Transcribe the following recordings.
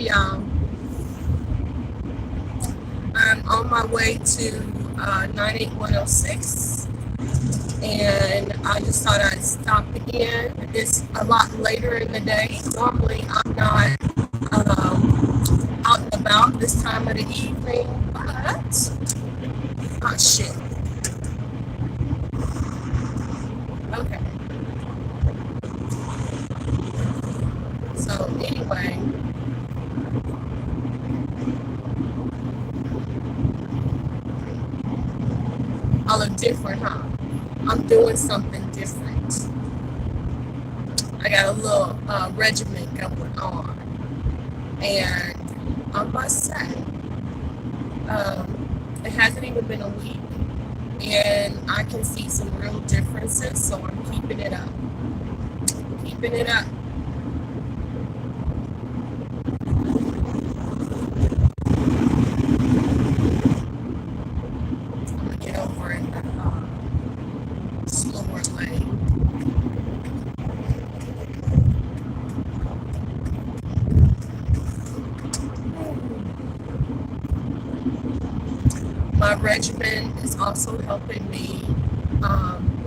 Hey y'all, I'm on my way to 98106 and I just thought I'd stop again. It's a lot later in the day. Normally I'm not out and about this time of the evening, but oh shit. Okay, so anyway, I look different, huh? I'm doing something different. I got a little regimen going on, and I must say, it hasn't even been a week, and I can see some real differences. So I'm keeping it up, keeping it up. I'm gonna get over in the slower lane. My regimen is also helping me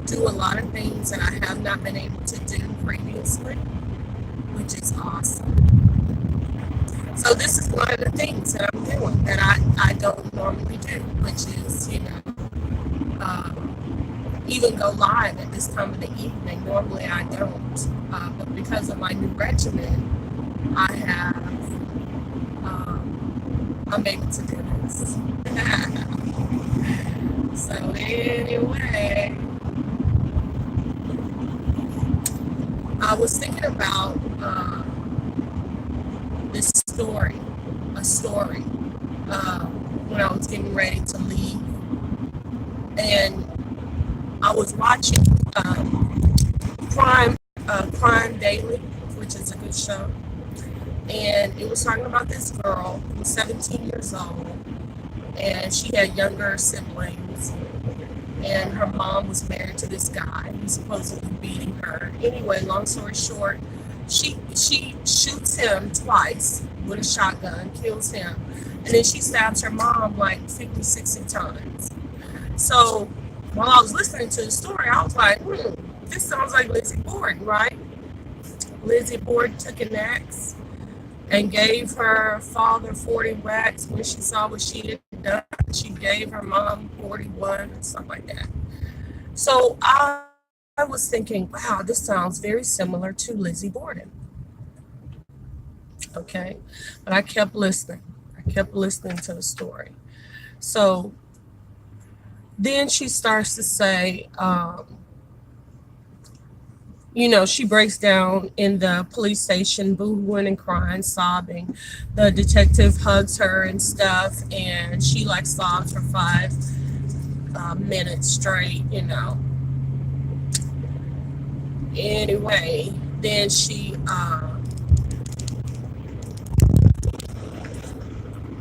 do a lot of things that I have not been able to do previously, which is awesome. So this is one of the things that I'm doing that I don't normally do, which is, even go live at this time of the evening. Normally I don't, but because of my new regimen, I'm able to do this. So anyway, I was thinking about this story, a story, when I was getting ready to leave, and I was watching Crime Crime Daily, which is a good show, and it was talking about this girl who was 17 years old, and she had younger siblings, and her mom was married to this guy who's supposedly beating her. Anyway, long story short, she shoots him twice with a shotgun, kills him, and then she stabs her mom like 50, 60 times. So while I was listening to the story, I was like, this sounds like Lizzie Borden, right? Lizzie Borden took an axe and gave her father 40 whacks when she saw what she had done. She gave her mom 41 and stuff like that. So I was thinking, wow, this sounds very similar to Lizzie Borden. Okay. But I kept listening. I kept listening to the story. So then she starts to say, she breaks down in the police station, boohooing and crying, sobbing. The detective hugs her and stuff, and she like sobs for 5 minutes straight. Anyway, then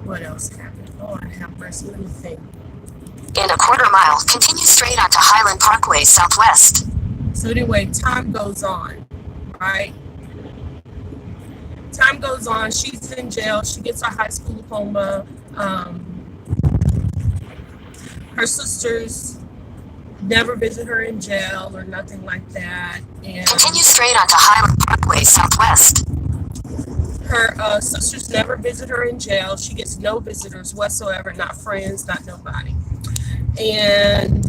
what else happened? Oh, I have mercy. Let me think. In a quarter mile, continue straight onto Highland Parkway Southwest. So anyway, time goes on, right? Time goes on. She's in jail. She gets a high school diploma. Her sisters never visit her in jail or nothing like that. And continue straight onto Highland Parkway Southwest. Her sisters never visit her in jail. She gets no visitors whatsoever, not friends, not nobody. And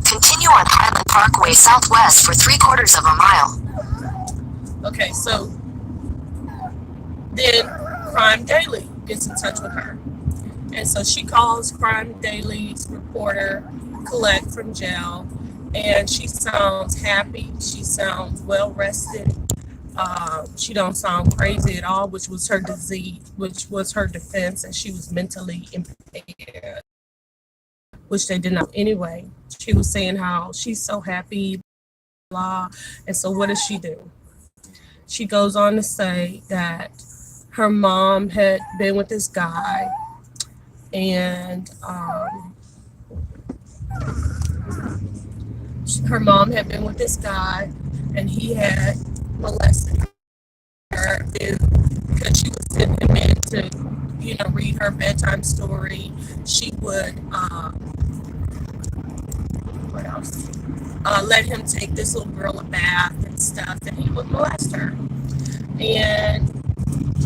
continue on Highland Parkway Southwest for 3/4 of a mile. Okay, so then Crime Daily gets in touch with her. And so she calls Crime Daily's reporter, Colette, from jail, and she sounds happy. She sounds well rested. She don't sound crazy at all, which was her disease, which was her defense, and she was mentally impaired, which they didn't know anyway. She was saying how she's so happy, blah. And so what does she do? She goes on to say that her mom had been with this guy, and her mom had been with this guy, and he had molested her, read her bedtime story. She would, what else? Let him take this little girl a bath and stuff, and he would molest her. And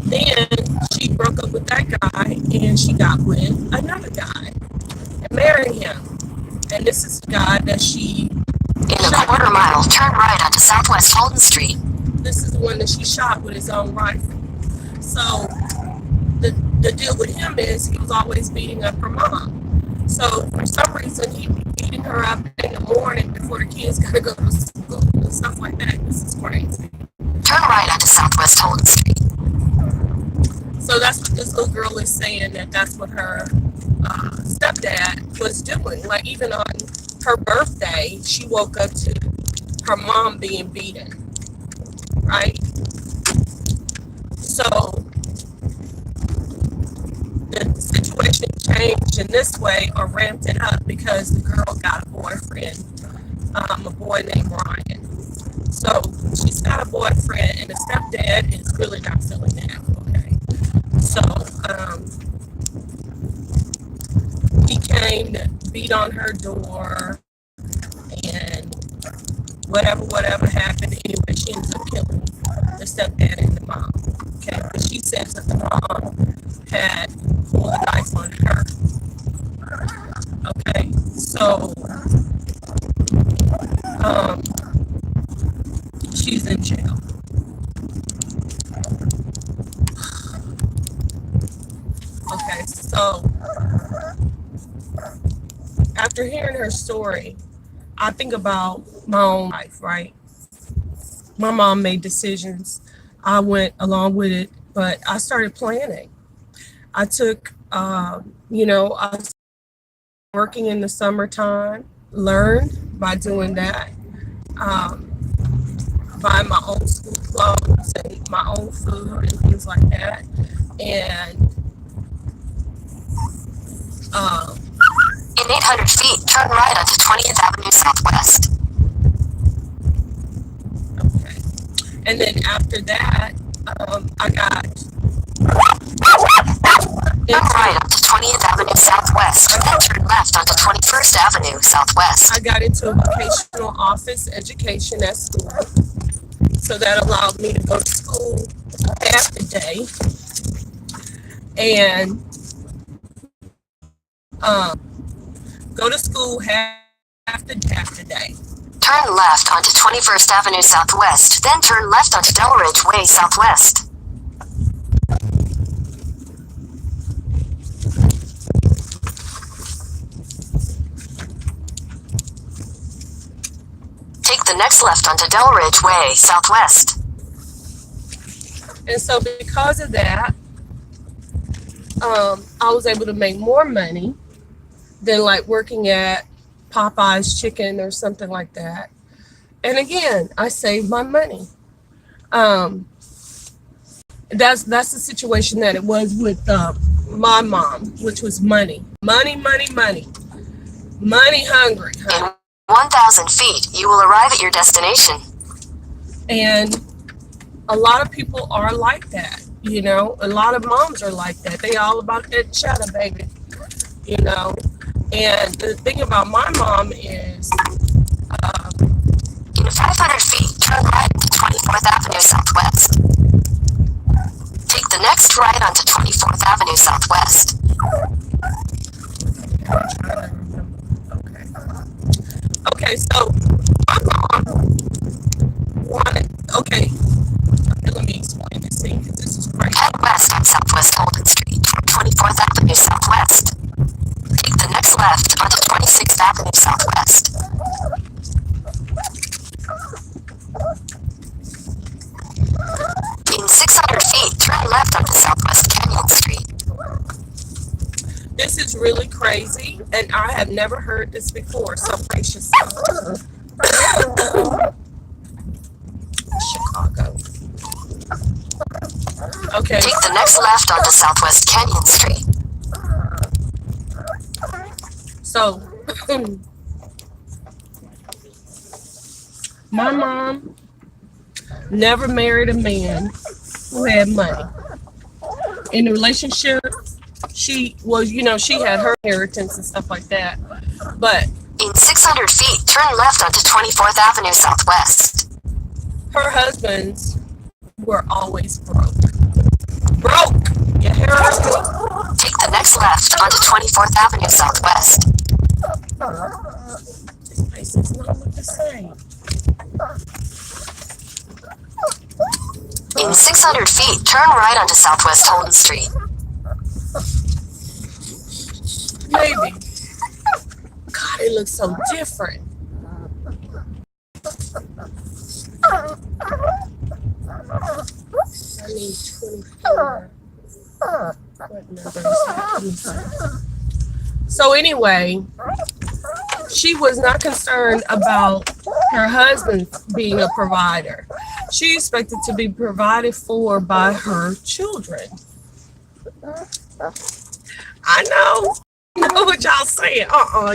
then she broke up with that guy, and she got with another guy and married him. And this is the guy that she In a quarter mile, turn right onto Southwest Holden Street. This is the one that she shot with his own rifle. So the deal with him is he was always beating up her mom. So for some reason he'd be beating her up in the morning before the kids gotta go to school and stuff like that. This is crazy. Turn right onto Southwest Holden Street. So that's what this little girl is saying, that's what her stepdad was doing. Like even on her birthday, she woke up to her mom being beaten, right? So the situation changed in this way or ramped it up because the girl got a boyfriend, a boy named Ryan. So she's got a boyfriend and the stepdad is really not feeling that, okay? So he came to beat on her door and whatever happened. Anyway, she ends up killing the stepdad and the mom, okay? But she says that the mom had pulled a knife on her. Okay, so she's in jail. Okay, so after hearing her story, I think about my own life, right? My mom made decisions. I went along with it, but I started planning. I took, I was working in the summertime, learned by doing that, buying my own school clothes and my own food and things like that. And In 800 feet, turn right onto 20th Avenue Southwest. okay. And then after that, I got Turn right onto 20th Avenue Southwest, then turn left onto 21st Avenue Southwest. I got into a vocational office education at school. So that allowed me to go to school half the day and go to school half the day. Turn left onto 21st Avenue Southwest, then turn left onto Delridge Way Southwest. Take the next left onto Delridge Way Southwest. And so because of that, I was able to make more money than like working at Popeye's Chicken or something like that. And again, I saved my money. That's the situation that it was with my mom, which was money hungry. In 1,000 feet, you will arrive at your destination. And a lot of people are like that, a lot of moms are like that. They all about that cheddar, baby, And the thing about my mom is, in 500 feet, turn right to 24th Avenue Southwest. Take the next right onto 24th Avenue Southwest. Okay, so my mom wanted, let me explain this thing because this is crazy. Head west on Southwest Holden Street toward 24th Avenue Southwest. Take the next left onto 26th Avenue Southwest. In 600 feet, turn left onto Southwest Canyon Street. This is really crazy, and I have never heard this before. So brace yourself. Chicago. Okay. Take the next left onto Southwest Canyon Street. So, my mom never married a man who had money. In the relationship, she was, she had her inheritance and stuff like that. But In 600 feet, turn left onto 24th Avenue Southwest. her husbands were always broke. Broke! You hear me? Take the next left onto 24th Avenue Southwest. This place does not look the same. In 600 feet, turn right onto Southwest Holden Street. Maybe. God, it looks so different. I need 24. What number is that? Let me see. So anyway, she was not concerned about her husband being a provider. She expected to be provided for by her children. I know what y'all saying.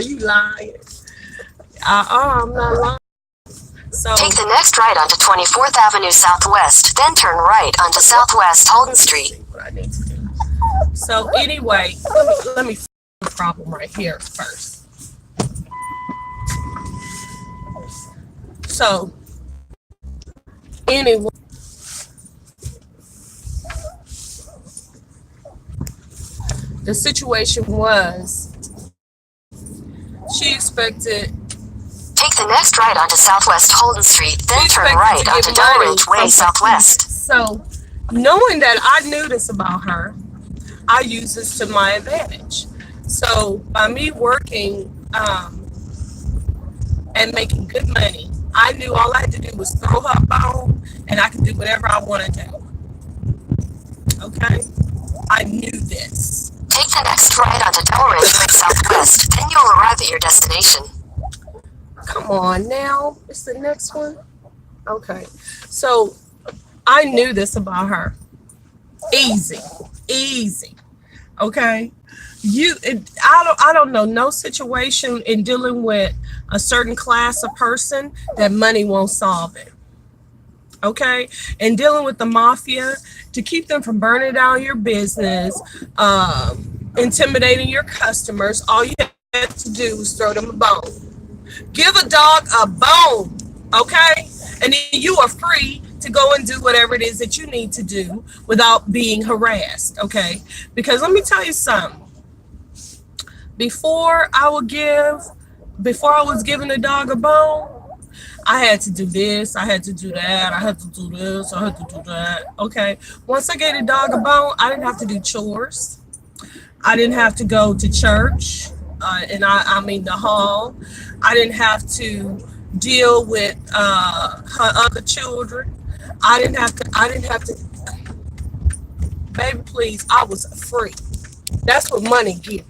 You lying. I'm not lying. So Take the next right onto 24th Avenue Southwest, then turn right onto Southwest Holden Street. what I need to do. So anyway, let me fix the problem right here first. So anyway, the situation was she expected Take the next right onto Southwest Holden Street, then turn expected right to onto get money Delridge from Way the Southwest. So, knowing that I knew this about her, I used this to my advantage. So, by me working and making good money, I knew all I had to do was throw her a bone and I could do whatever I want to do. Okay? I knew this. Take the next right onto Delridge Way Southwest, then you'll arrive at your destination. Come on now. It's the next one. Okay. So, I knew this about her. Easy. Okay. I don't know no situation in dealing with a certain class of person that money won't solve it. Okay. And dealing with the mafia to keep them from burning down your business, intimidating your customers, all you have to do is throw them a bone. Give a dog a bone, okay? And then you are free to go and do whatever it is that you need to do without being harassed, okay? Because let me tell you something. Before I was giving a dog a bone, I had to do this, I had to do that, I had to do this, I had to do that, okay? Once I gave a dog a bone, I didn't have to do chores. I didn't have to go to church, and I mean the hall. I didn't have to deal with her other children. I didn't have to, baby, please, I was free. That's what money give you,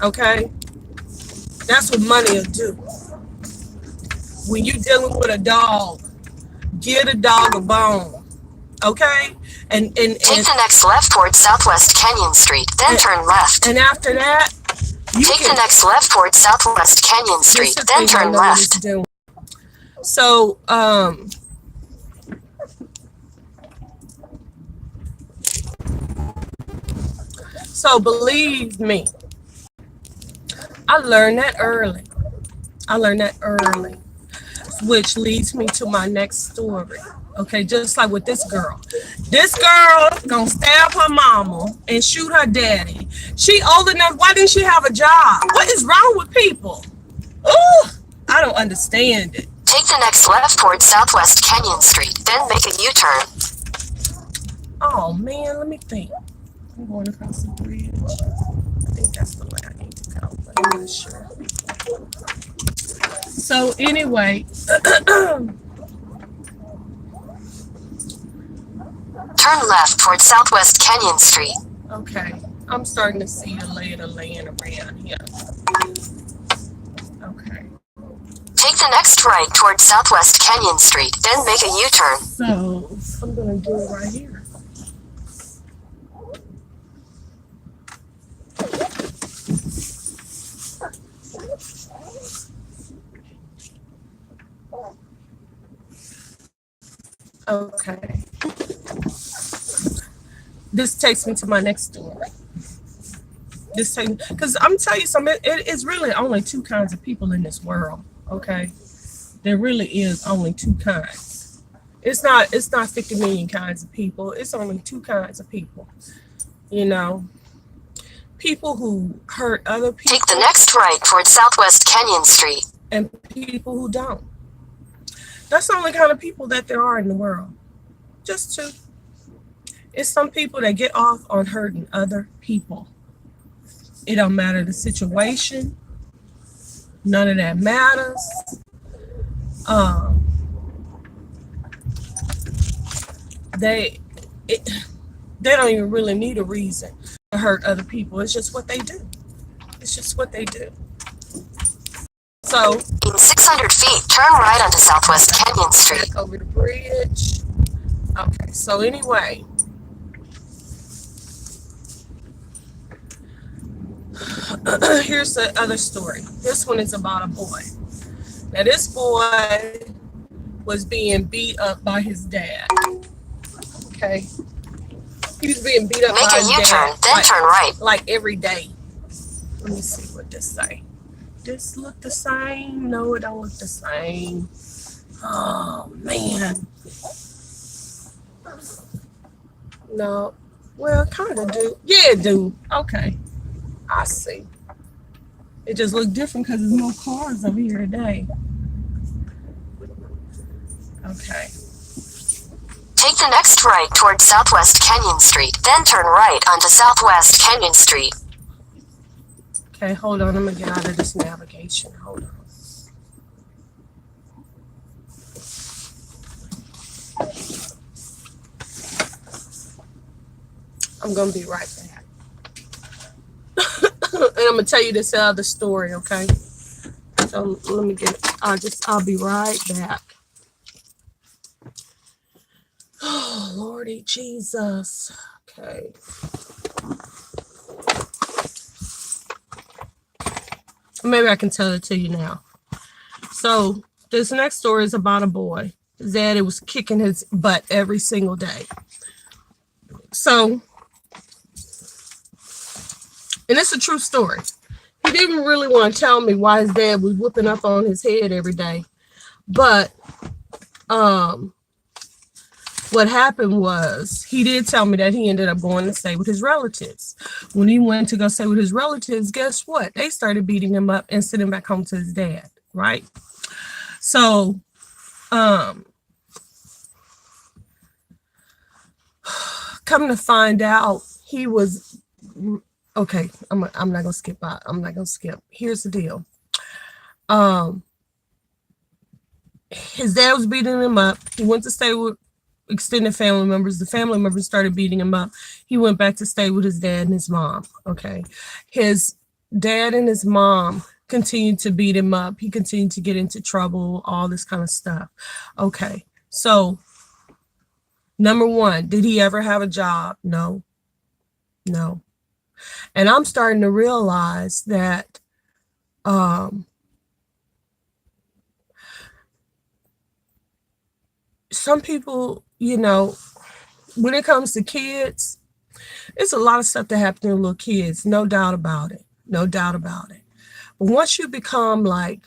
okay? That's what money will do. When you're dealing with a dog, get a dog a bone, okay? And Take the next left towards Southwest Canyon Street, then turn left. And after that, Take the next left towards Southwest Canyon Street, then turn left. So, so believe me, I learned that early. Which leads me to my next story. Okay, just like with this girl. This girl gonna stab her mama and shoot her daddy. She old enough. Why didn't she have a job? What is wrong with people? Ooh, I don't understand it. Take the next left towards Southwest Canyon Street, then make a U-turn. Oh man, let me think. I'm going across the bridge. I think that's the way I need to go, but I'm not sure. So anyway, turn left towards Southwest Canyon Street. okay, I'm starting to see the lay of the land around here. Okay. Take the next right towards Southwest Canyon Street, then make a U-turn. So I'm gonna do it right here. Okay. This takes me to my next story. This thing, because I'm telling you something, it is really only two kinds of people in this world. Okay, there really is only two kinds. It's not 50 million kinds of people. It's only two kinds of people. You know, people who hurt other people. Take the next right towards Southwest Kenyon Street. And people who don't. That's the only kind of people that there are in the world. Just two. It's some people that get off on hurting other people. It don't matter the situation. None of that matters. They don't even really need a reason to hurt other people. It's just what they do. It's just what they do. So, in 600 feet, turn right onto Southwest Kenyon Street. Back over the bridge. Okay, so anyway. Here's the other story. This one is about a boy. Now, this boy was being beat up by his dad. Okay. He was being beat up Make by a his U-turn, dad. then turn right. Like every day. Let me see what this say. This look the same? No, it don't look the same. Oh, man. No. Well, kind of do. Yeah, it do. Okay. I see. It just looked different because there's no cars over here today. Okay. Take the next right towards Southwest Kenyon Street, then turn right onto Southwest Kenyon Street. Okay, hold on. I'm going to get out of this navigation. Hold on. I'm going to be right back. And I'm going to tell you this other story, okay? So let me get it. I'll be right back. Oh, Lordy Jesus. Okay. Maybe I can tell it to you now. So this next story is about a boy. His dad was kicking his butt every single day. So, and it's a true story. He didn't really want to tell me why his dad was whooping up on his head every day. But what happened was he did tell me that he ended up going to stay with his relatives. When he went to go stay with his relatives, guess what? They started beating him up and sending him back home to his dad, right? So, come to find out, he was okay. I'm not gonna skip out. I'm not gonna skip. Here's the deal. His dad was beating him up. He went to stay with extended family members. The family members started beating him up. He went back to stay with his dad and his mom. Okay. His dad and his mom continued to beat him up. He continued to get into trouble, all this kind of stuff. Okay. So, number one, did he ever have a job? No. No. And I'm starting to realize that some people, you know, when it comes to kids, it's a lot of stuff that happens to little kids, no doubt about it. No doubt about it. But once you become like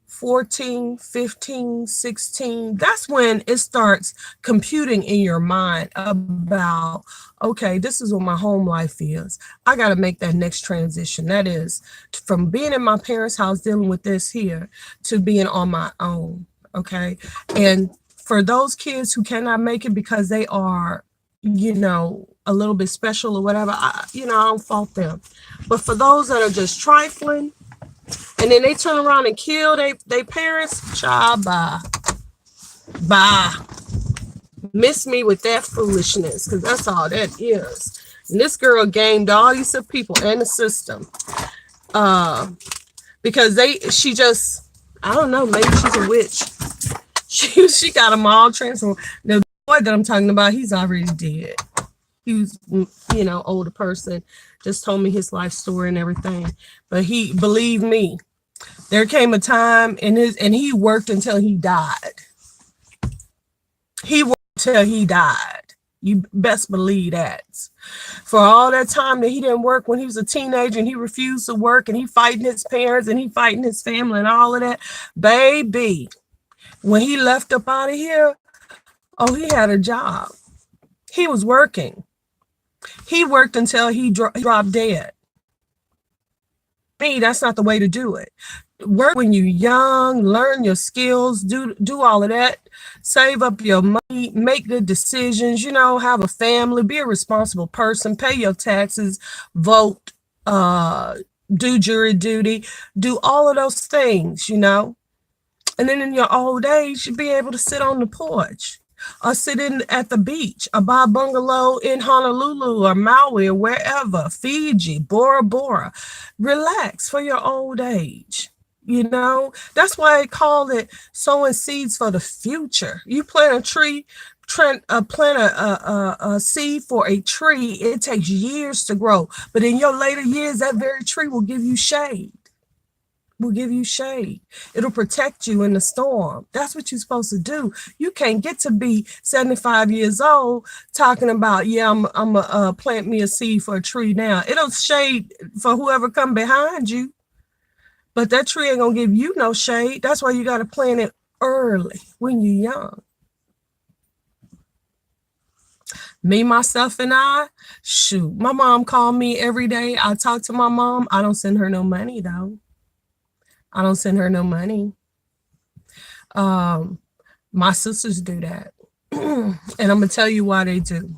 14, 15, 16, that's when it starts computing in your mind about, okay, this is what my home life is. I got to make that next transition. That is from being in my parents' house dealing with this here to being on my own. Okay. And for those kids who cannot make it because they are, you know, a little bit special or whatever, I don't fault them. But for those that are just trifling, and then they turn around and kill their parents, child, bye. Bye. Miss me with that foolishness, because that's all that is. And this girl gamed all these people and the system. Because she just, I don't know, maybe she's a witch. She got them all transformed. The boy that I'm talking about, he's already dead. He was, you know, older person, just told me his life story and everything. But he, believe me, there came a time and he worked until he died. He worked until he died. You best believe that. For all that time that he didn't work when he was a teenager and he refused to work and he fighting his parents and he fighting his family and all of that, baby, when he left up out of here, oh, he had a job. He was working. He worked until he dropped dead. Me, that's not the way to do it. Work when you're young, learn your skills, do all of that, save up your money, make good decisions, have a family, be a responsible person, pay your taxes, vote, uh, do jury duty, do all of those things. And then in your old age, you be able to sit on the porch or sit in at the beach or buy a bungalow in Honolulu or Maui or wherever, Fiji, Bora Bora. Relax for your old age. That's why I call it sowing seeds for the future. You plant a tree, plant a seed for a tree. It takes years to grow, but in your later years, that very tree will give you shade. It'll protect you in the storm. That's what you're supposed to do. You can't get to be 75 years old talking about, yeah, I'm gonna plant me a seed for a tree now. It'll shade for whoever come behind you, but that tree ain't gonna give you no shade. That's why you got to plant it early when you're young. Me, myself, and I, shoot, my mom called me every day. I talk to my mom. I don't send her no money though. I don't send her no money. My sisters do that. And I'm going to tell you why they do.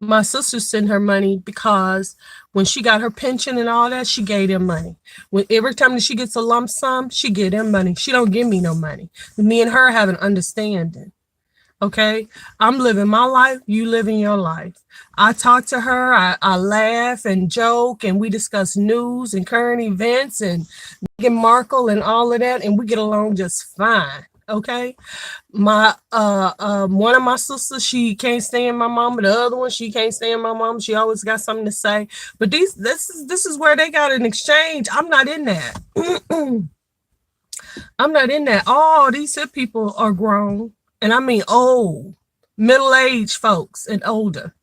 My sisters send her money because when she got her pension and all that, she gave them money. Every time that she gets a lump sum, she give them money. She don't give me no money. Me and her have an understanding. Okay, I'm living my life, you living your life. I talk to her, I laugh and joke, and we discuss news and current events and Meghan Markle and all of that, and we get along just fine. Okay, my one of my sisters, she can't stand my mom, but the other one, she can't stand my mom. She always got something to say. But this is where they got an exchange. I'm not in that. I'm not in that. All these people are grown. And I mean old, middle-aged folks and older.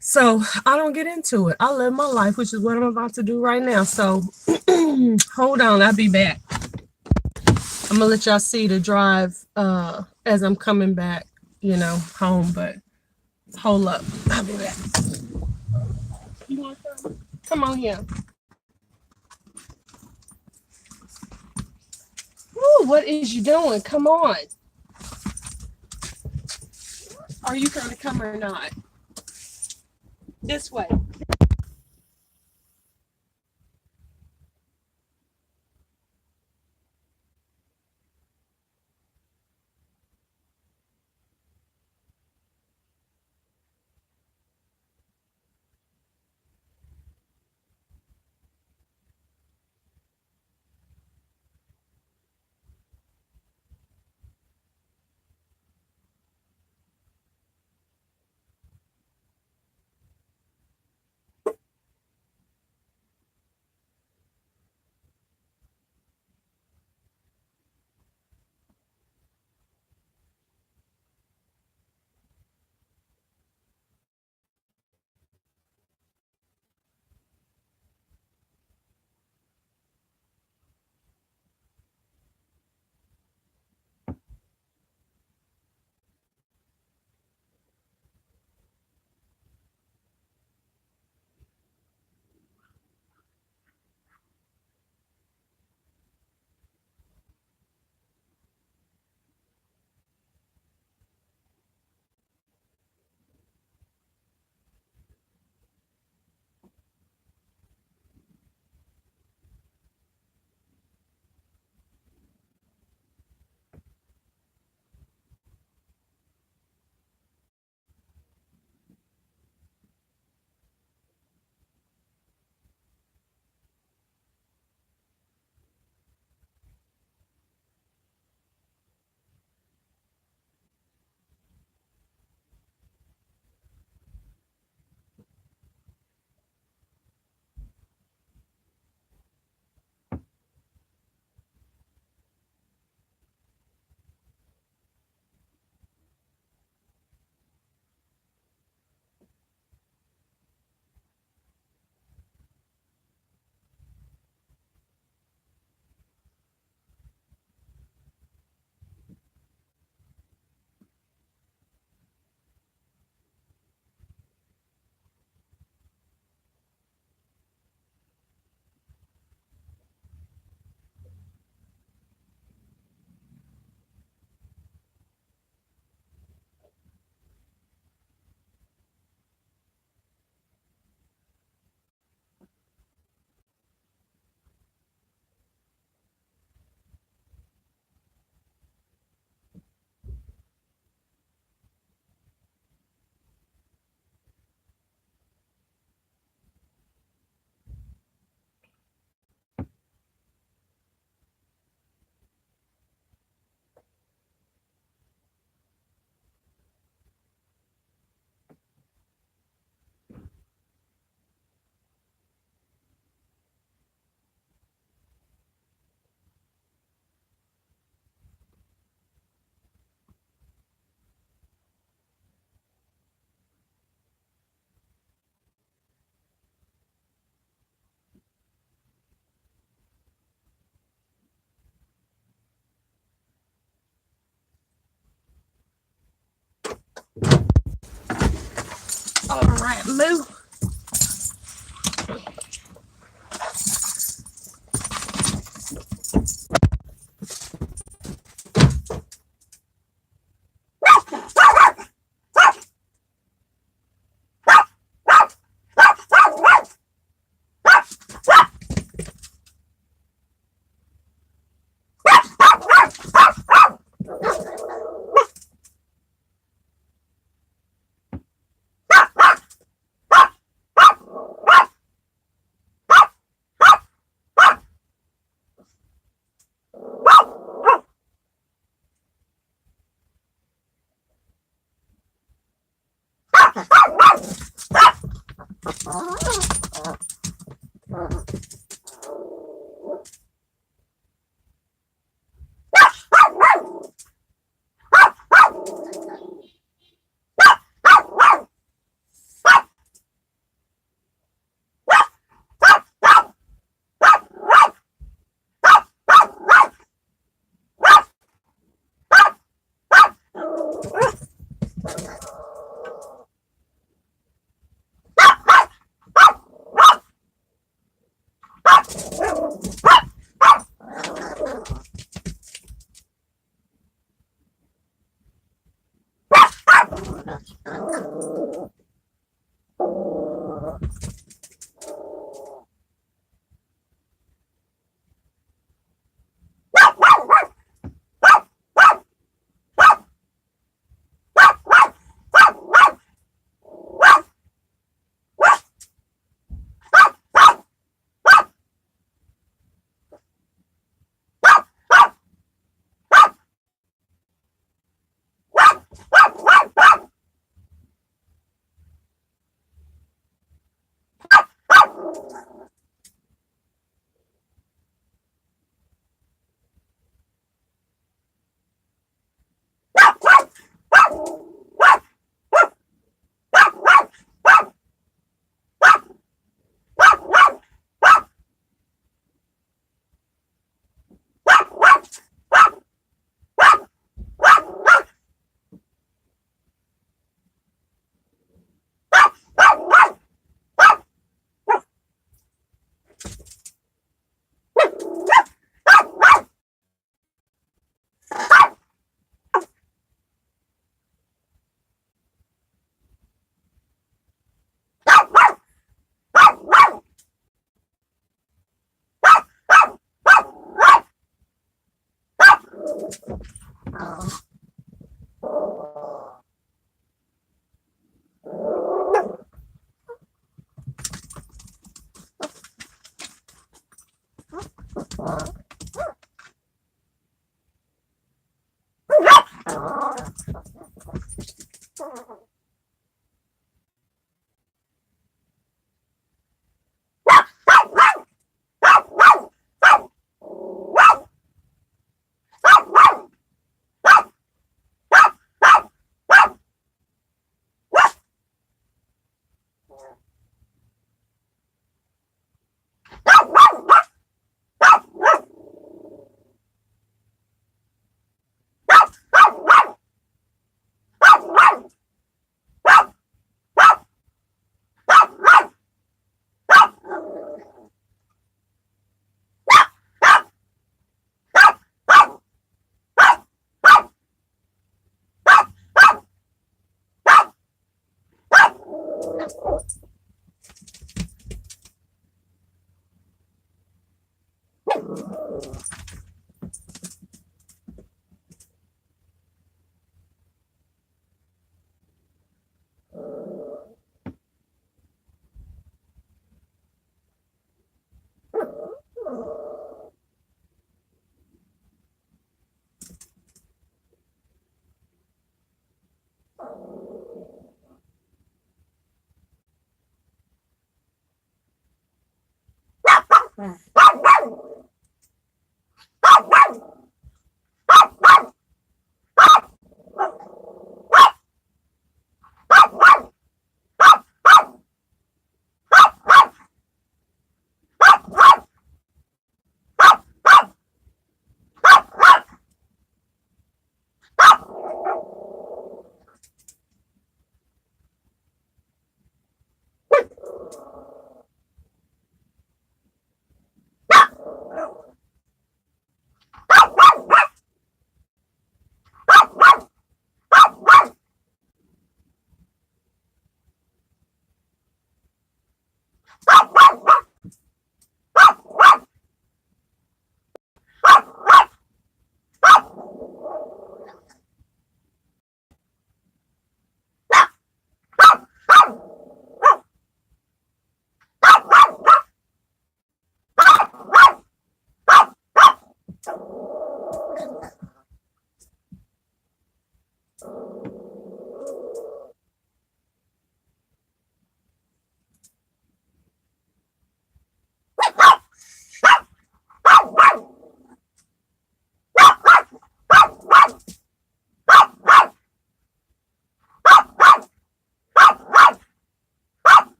So I don't get into it. I live my life, which is what I'm about to do right now. So hold on, I'll be back. I'm gonna let y'all see the drive as I'm coming back, home, but hold up. I'll be back. You want some? Come on here. Woo, what is you doing? Come on. Are you going to come or not? This way. right, move.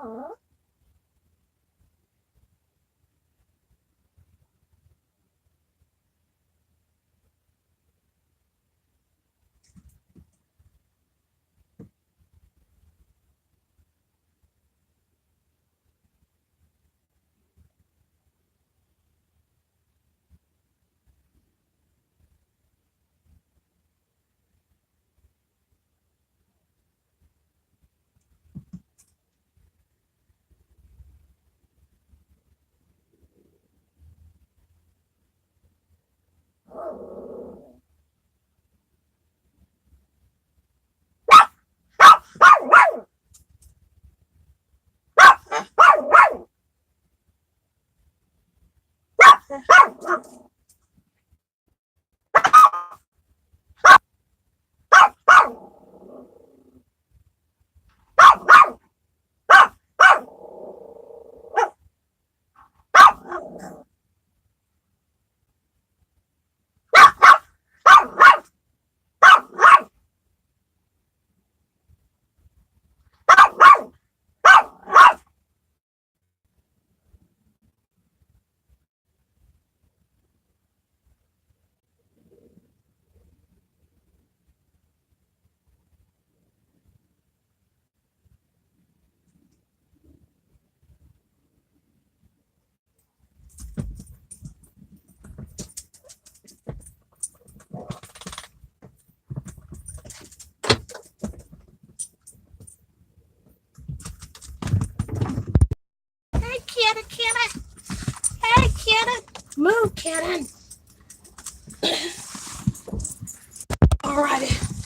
Hey, kitty, kitty. Hey, kitty. Move, kitty. Alrighty.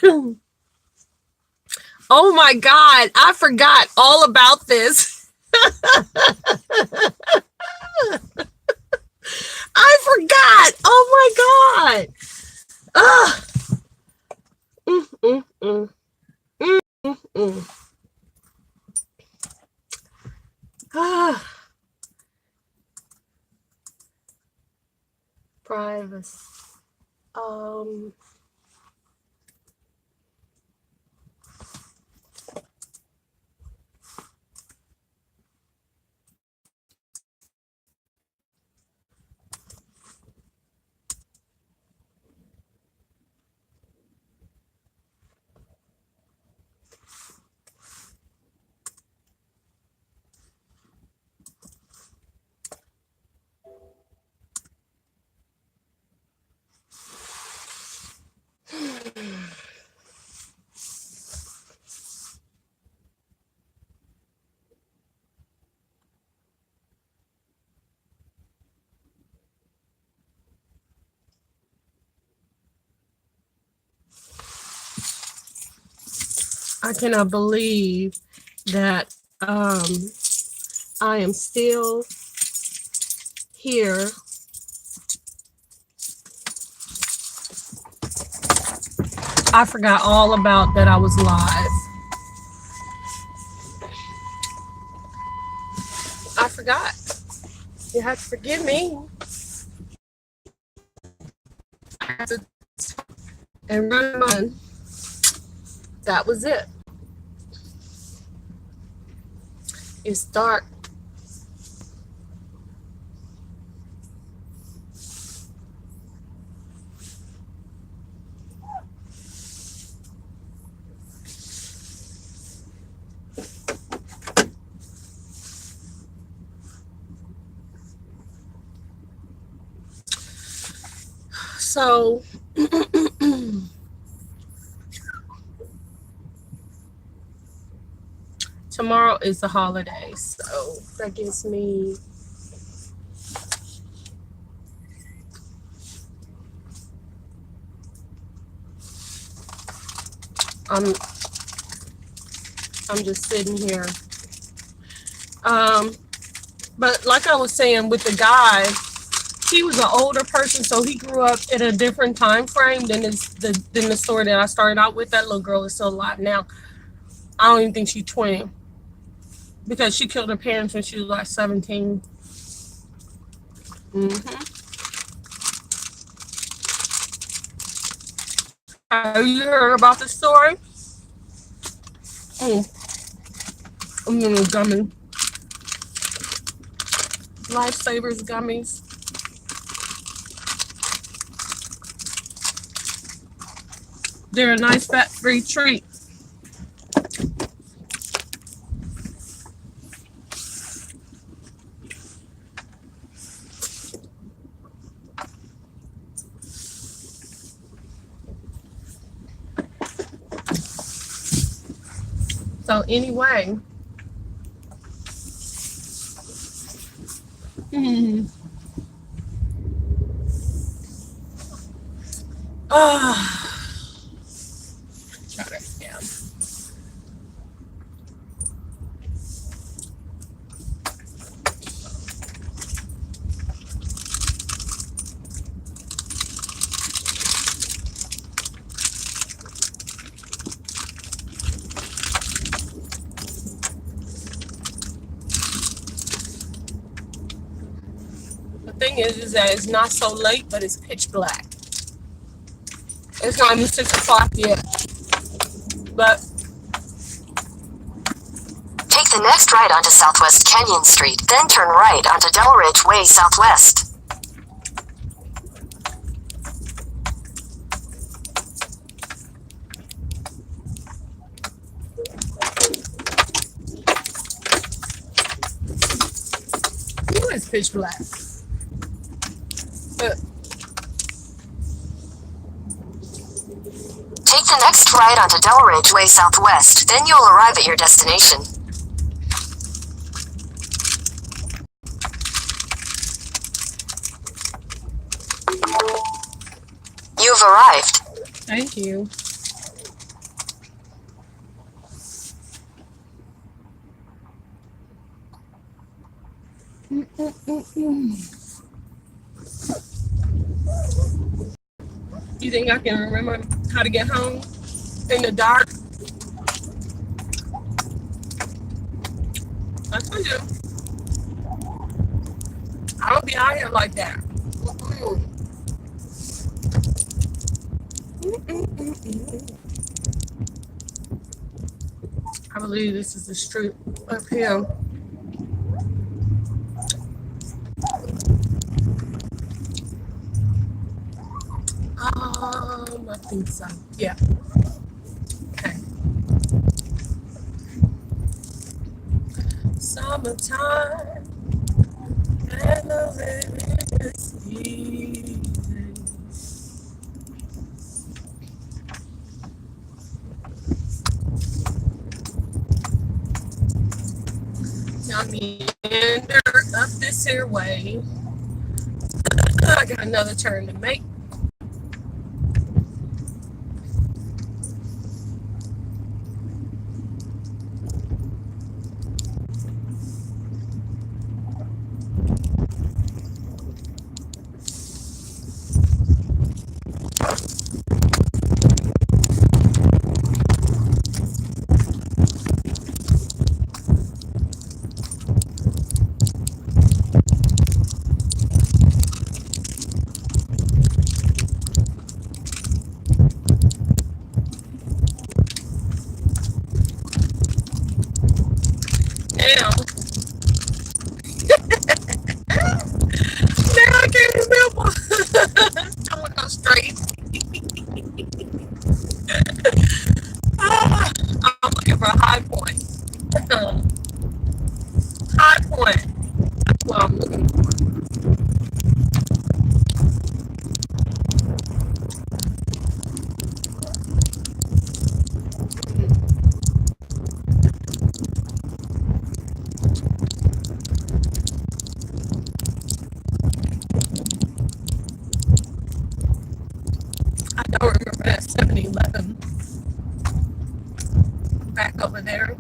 Whew. Oh my God, I forgot all about this. I forgot. Oh my God. Ugh. Mm, mm, mm. Mm, mm, mm. Ah, privacy. Um, I cannot believe that I am still here. I forgot all about that I was live. I forgot. You have to forgive me. I have to and run. That was it. It's dark. So tomorrow is the holiday, so that gives me I'm just sitting here. But like I was saying with the guy, he was an older person, so he grew up in a different time frame than the story that I started out with. That little girl is still alive now. I don't even think she's 20 because she killed her parents when she was like 17. Have you heard about the story? I'm gonna gummy. Lifesavers gummies. They're a nice fat-free treat. So anyway, try that again. The thing is that it's not so late, but it's pitch black. It's not even 6 o'clock yet. But Take the next right onto Southwest Canyon Street, then turn right onto Delridge Way Southwest. it's pitch black. But Take the next right onto Delridge Way Southwest, then you'll arrive at your destination. You've arrived. thank you. You think I can remember how to get home in the dark? I told you. I don't be out here like that. I believe this is the street up here. I think so. Yeah. Okay. Summertime and the living is easy. Now meander up this here way. I got another turn to make. Y'all remember that 7-Eleven back over there?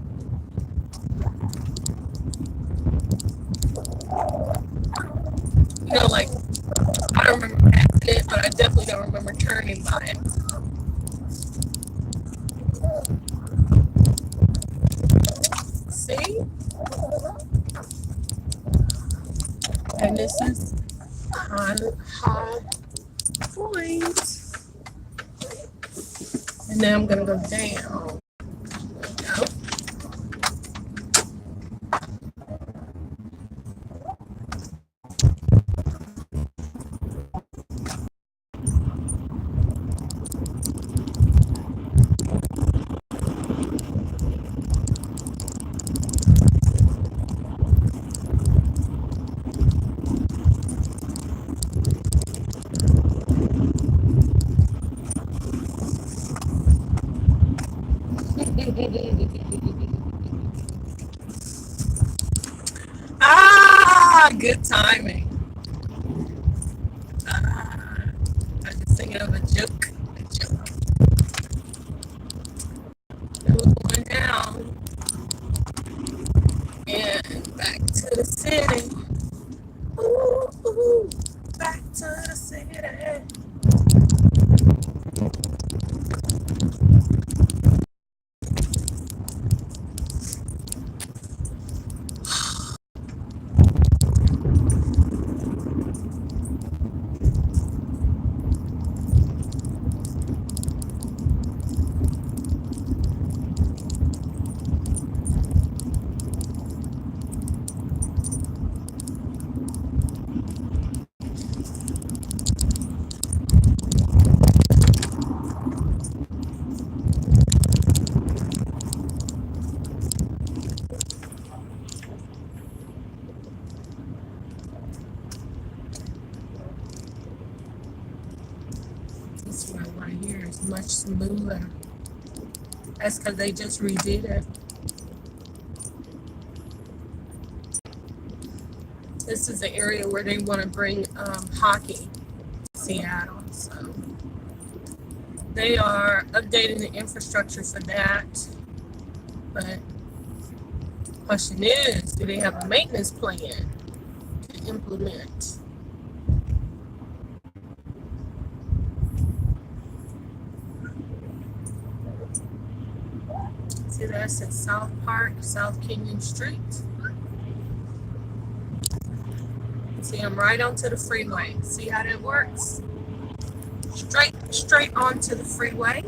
Like, I don't remember passing it, but I definitely don't remember turning by it. See? And this is High Point. And then I'm going to go down. Go. Good timing. I just thinking of a joke. It was going down and back to the city. Ooh, ooh, back to the city. This one right here is much smoother. That's because they just redid it. This is the area where they want to bring hockey to Seattle. So they are updating the infrastructure for that. But the question is, do they have a maintenance plan to implement? See, that's at South Park, South Kenyon Street. See, I'm right onto the freeway. See how that works? Straight onto the freeway.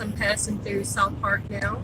I'm passing through South Park now.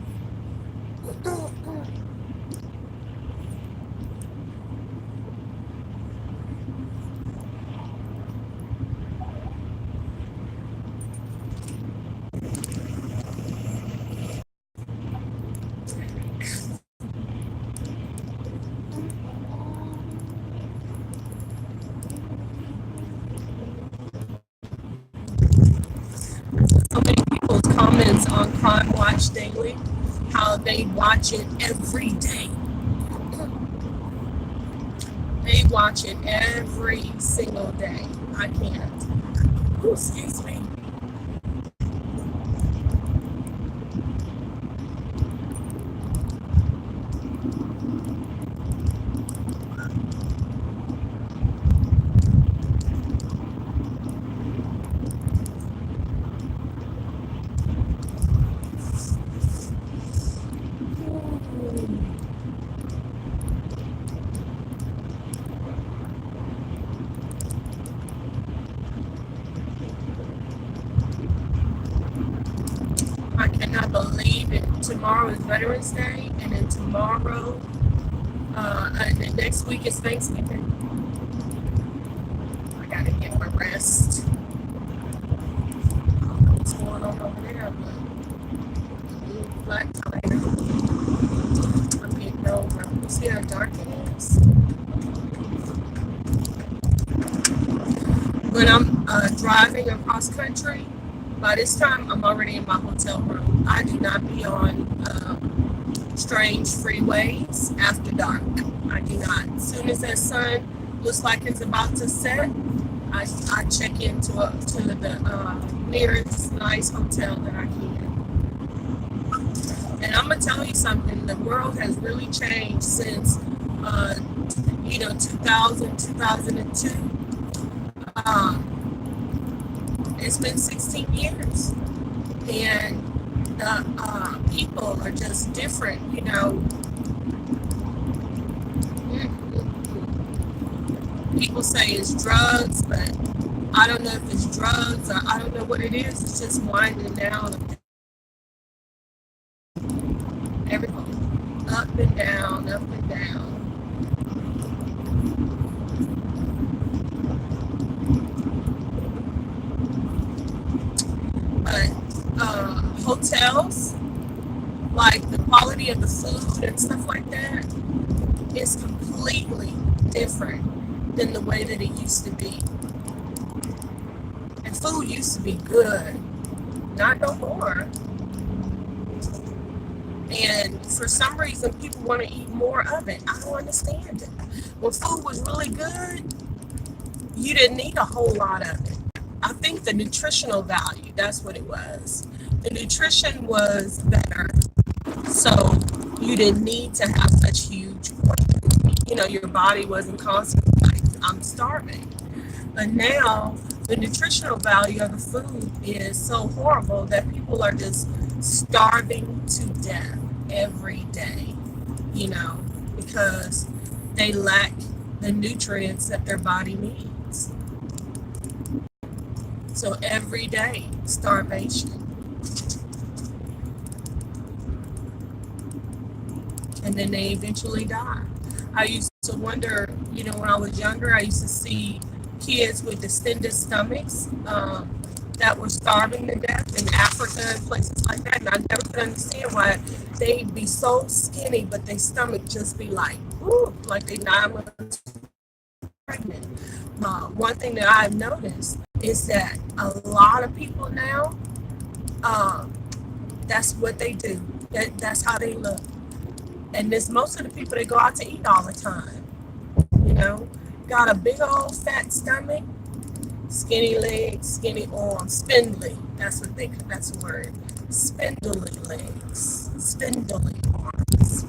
So many people's comments on Crime Watch Daily, how they watch it every day. They watch it every single day. I can't. Oh, excuse me. I cannot believe it. Tomorrow is Veterans Day, and then tomorrow, and then next week is Thanksgiving. I gotta get my rest. I don't know what's going on over there, but black tiger. I'm getting over. You see how dark it is. When I'm driving across country, by this time I'm already in my hotel room. I do not be on strange freeways after dark. I do not. As soon as that sun looks like it's about to set, I check into to the nearest nice hotel that I can. And I'm gonna tell you something. The world has really changed since 2000, 2002. It's been 16 years, and the people are just different. People say it's drugs, but I don't know if it's drugs or I don't know what it is. It's just winding down. Everything up and down, up and down. But hotels, like the quality of the food and stuff like that, is completely different than the way that it used to be. And food used to be good, not no more. And for some reason, people want to eat more of it. I don't understand it. When food was really good, you didn't need a whole lot of it. I think the nutritional value, that's what it was. The nutrition was better. So you didn't need to have such huge portions. Your body wasn't constantly like, I'm starving. But now the nutritional value of the food is so horrible that people are just starving to death every day, because they lack the nutrients that their body needs. So every day, starvation. And then they eventually die. I used to wonder, when I was younger, I used to see kids with distended stomachs that were starving to death in Africa and places like that. And I never could understand why they'd be so skinny, but their stomach just be like, ooh, like they 9 months pregnant. One thing that I've noticed is that a lot of people now, that's what they do. That's how they look. And this most of the people that go out to eat all the time, got a big old fat stomach, skinny legs, skinny arms, spindly. That's the word. Spindly legs, spindly arms.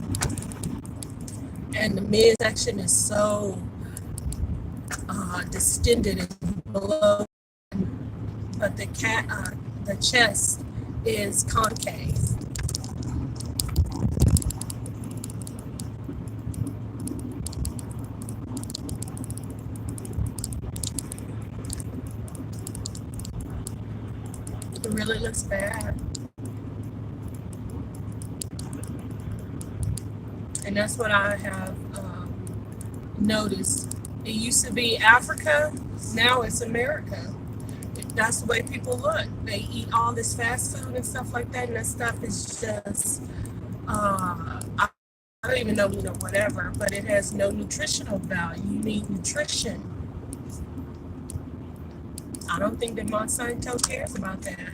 And the midsection is so distended and below, but the chest is concave. It really looks bad. And that's what I have noticed. It used to be Africa, now it's America. That's the way people look. They eat all this fast food and stuff like that, and that stuff is just, I don't even know, whatever, but it has no nutritional value. You need nutrition. I don't think that Monsanto cares about that.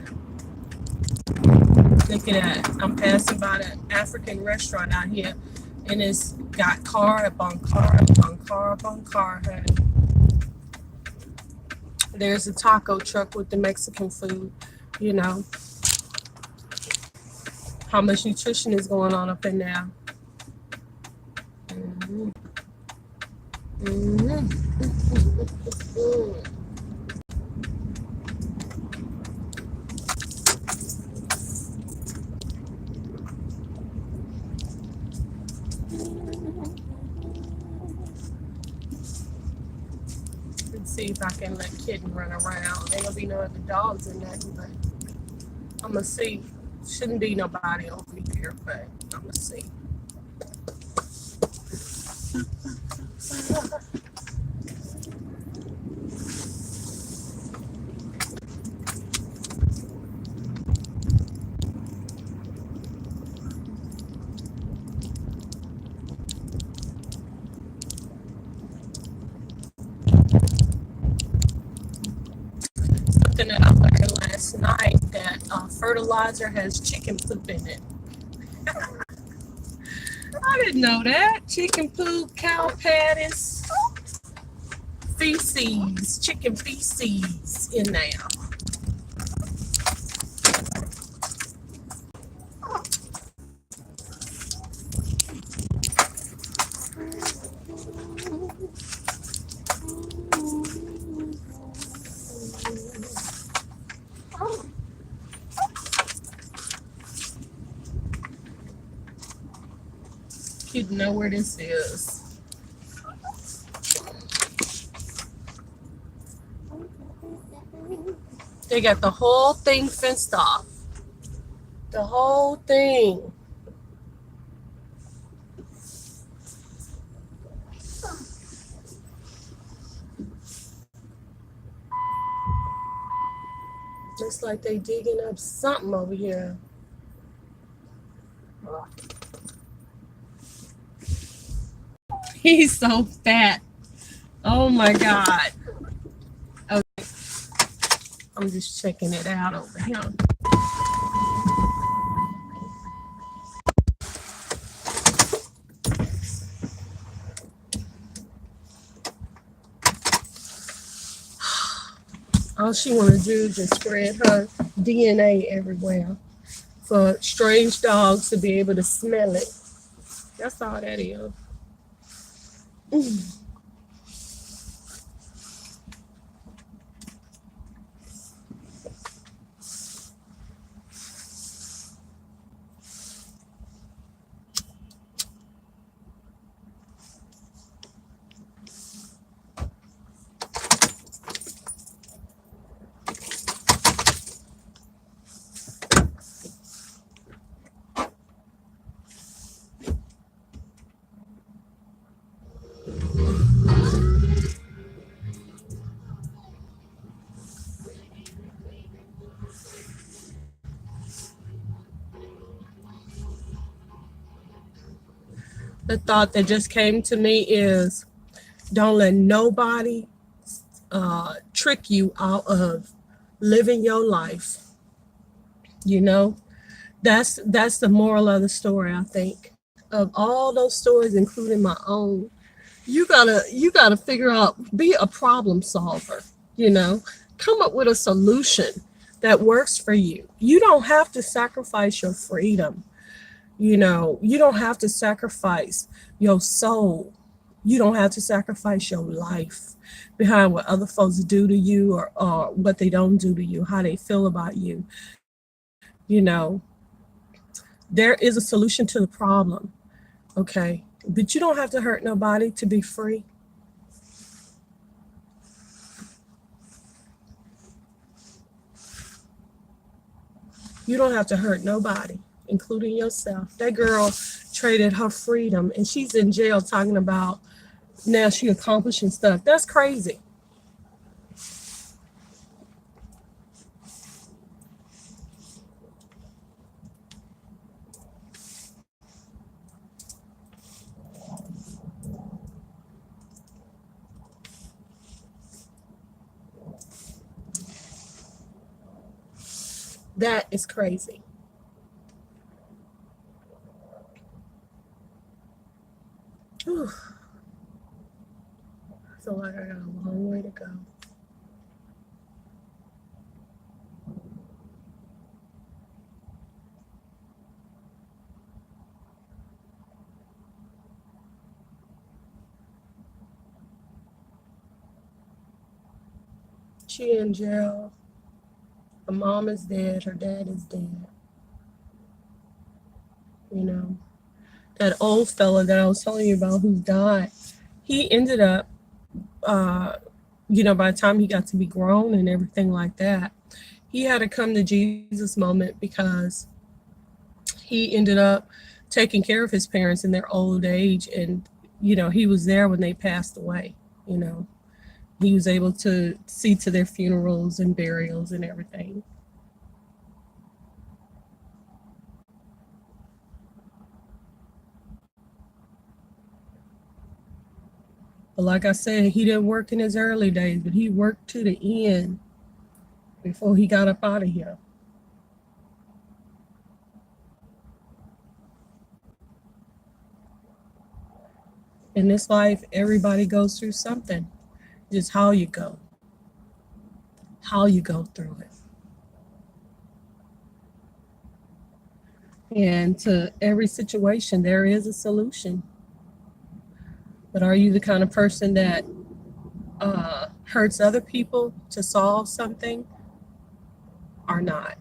Looking at, I'm passing by the African restaurant out here, and it's got car upon car upon car upon car. There's a taco truck with the Mexican food. How much nutrition is going on up in there. Mm-hmm. Mm-hmm. See if I can let Kitten run around. Ain't gonna be no other dogs in there, but I'm gonna see. Shouldn't be nobody over here, but I'm gonna see. Something that I learned last night, that fertilizer has chicken poop in it. I didn't know that. Chicken poop, cow patties. feces, chicken feces in there. You know where this is. They got the whole thing fenced off. The whole thing. Looks like they digging up something over here. He's so fat. Oh my God. Okay. I'm just checking it out over here. All she want to do is just spread her DNA everywhere for strange dogs to be able to smell it. That's all that is. The thought that just came to me is don't let nobody trick you out of living your life. You know, that's the moral of the story, I think. Of all those stories, including my own, you gotta figure out, be a problem solver, you know, come up with a solution that works for you. You don't have to sacrifice your freedom. You know, you don't have to sacrifice your soul. You don't have to sacrifice your life behind what other folks do to you, or what they don't do to you, how they feel about you. You know, there is a solution to the problem, okay? But you don't have to hurt nobody to be free. You don't have to hurt nobody, including yourself. That girl traded her freedom and she's in jail talking about now she accomplishing stuff. That's crazy. That is crazy. Whew. I feel like I got a long way to go. She in jail. Her mom is dead. Her dad is dead. You know, that old fella that I was telling you about who died, he ended up, uh, by the time he got to be grown and everything like that, he had a come to Jesus moment because he ended up taking care of his parents in their old age. And, he was there when they passed away. You know, he was able to see to their funerals and burials and everything. But like I said, he didn't work in his early days, but he worked to the end before he got up out of here. In this life, everybody goes through something. just how you go through it. And to every situation, there is a solution. But are you the kind of person that hurts other people to solve something or not?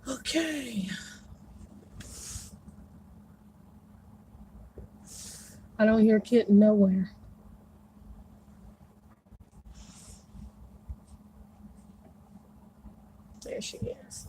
Okay. I don't hear Kitten nowhere. There she is.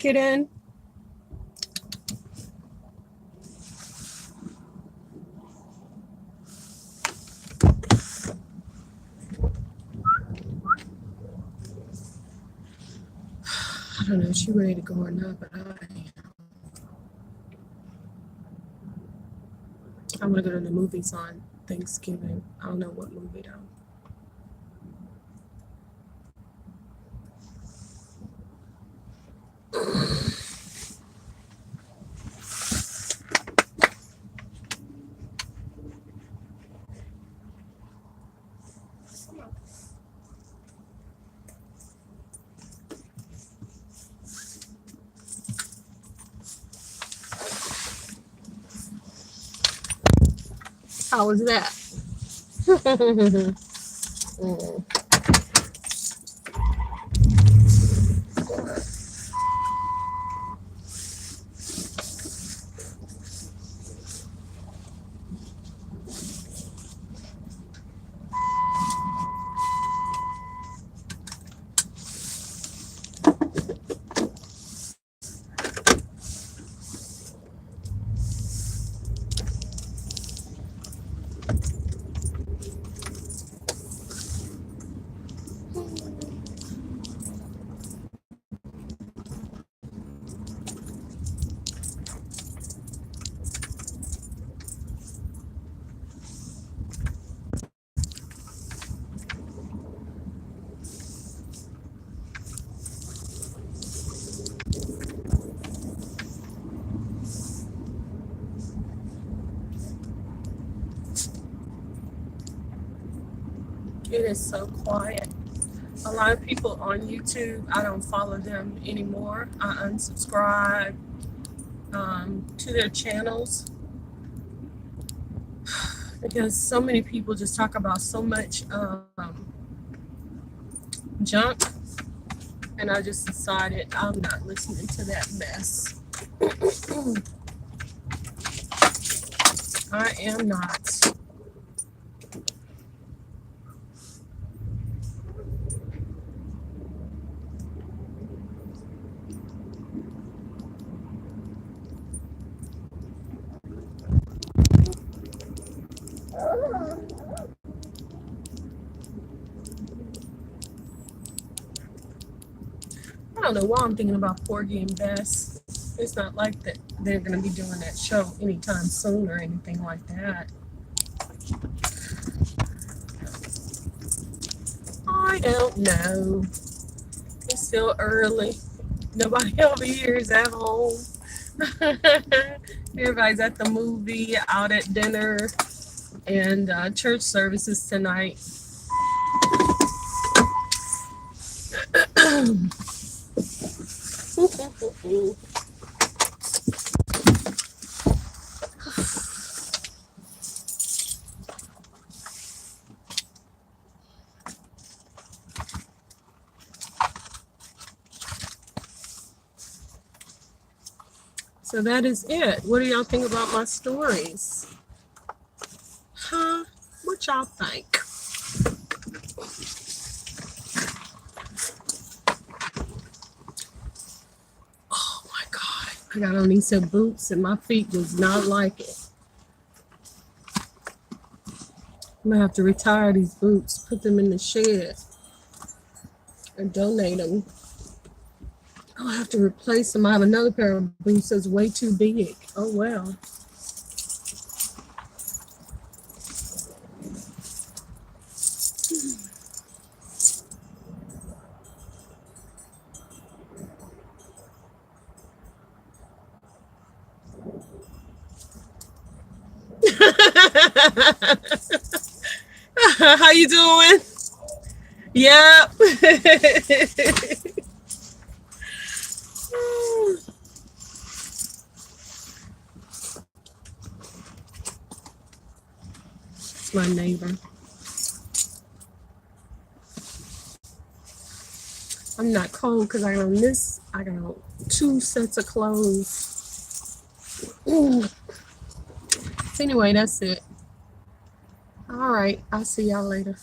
kitten? I don't know if she's ready to go or not, but I'm gonna go to the movies on Thanksgiving. I don't know what movie though. How was that? Mm. It is so quiet. A lot of people on YouTube, I don't follow them anymore. I unsubscribe to their channels because so many people just talk about so much junk, and I just decided I'm not listening to that mess. I am not. I don't know why I'm thinking about Porgy and Bess. It's not like that they're going to be doing that show anytime soon or anything like that. I don't know. It's still early. Nobody over here is at home. Everybody's at the movie, out at dinner, and church services tonight. So that is it. What do y'all think about my stories? Huh? What y'all think? Oh my God. I got on these boots and my feet does not like it. I'm gonna have to retire these boots, put them in the shed, and donate them. I'll have to replace them. I have another pair of boots that's way too big. Oh well. How you doing? Yep. It's my neighbor. I'm not cold because I got on this. I got on 2 sets of clothes. So anyway, that's it. All right. I'll see y'all later.